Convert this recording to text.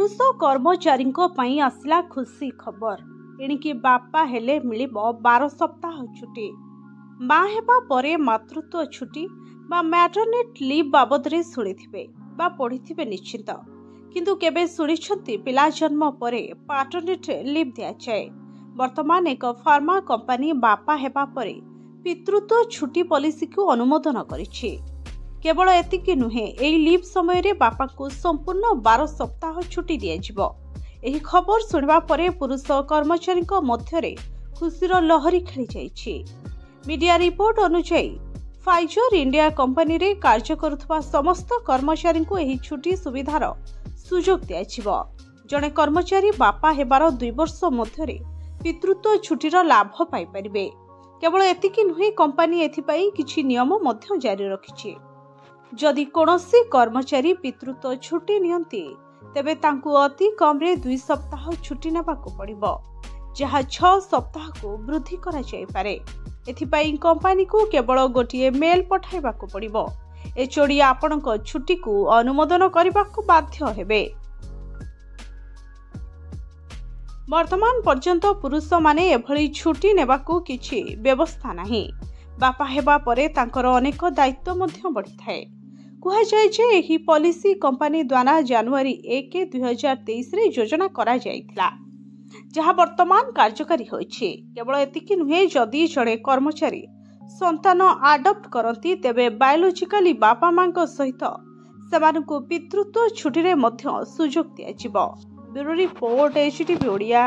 पुरुष कर्मचारी आसला खुशी खबर एणिकी बापा हेले मिलिबो 12 सप्ताह छुट्टी। माँ हेबा परे मातृत्व छुट्टी बा मैटरनेट लीव बाबद रे शुणिथिबे बा पढ़िथिबे निश्चित, किंतु केबे शुणिछंती पिला जन्म परे पैटर्नेट लीव दिया जाए। वर्तमान एक फार्मा कंपनी बापा हेबा परे पितृत्व छुट्टी पॉलिसी को अनुमोदन करिछि। केवल एतिकी नुहे, एही लीव समय रे बापा को संपूर्ण 12 सप्ताह छुट्टी दिया जिवो। एही खबर सुनिबा परे पुरुष कर्मचारी मध्य रे खुशीर लहरी खेली जाइछि। मीडिया रिपोर्ट अनुसार फाइजर इंडिया कंपनी रे कार्य करुथबा समस्त कर्मचारी को एही छुट्टी सुविधार सुजोग दिया जिवो। जणे कर्मचारी बापा हेबार 2 वर्ष मध्य रे पितृत्व छुट्टीर लाभ पाई परिबे। केवल एतिकी नुहे, कंपनी एथिपाई किछि नियम मध्य जारी रखिछि। जदि कोनोसी कर्मचारी पितृत्व छुट्टी नियंती तेबे तांकु अति कम रे 2 सप्ताह छुट्टी नेबाकू पड़िबो, जहा 6 सप्ताह को वृद्धि करा जाय पारे। एथिपाई कंपनी को केवल गोटिए मेल पठाइबाकू पड़िबो। एचओडी आपणक छुट्टी को अनुमोदन करबाकू बाध्य हेबे। वर्तमान पर्यंत पुरुष माने एभली छुट्टी नेबाकू किछि व्यवस्था नाही। बापा हेबा परे तांकर अनेक दायित्व मध्य बढ़ी थाए। कुहा जाय जे एही पॉलिसी कंपनी द्वारा जनवरी 1 2023 रे योजना करा जायतिला, जहा वर्तमान कार्यकारी होइछि। केवल एतिकी नुहे, जदि जड़े कर्मचारी संतान आडप्ट करती तेबे बायोलॉजिकली बापा मां सहित सेमानकु पितृत्व छुट्टी रे मध्य सुजोग दिया जिवो। Bureau report, HTV Odia.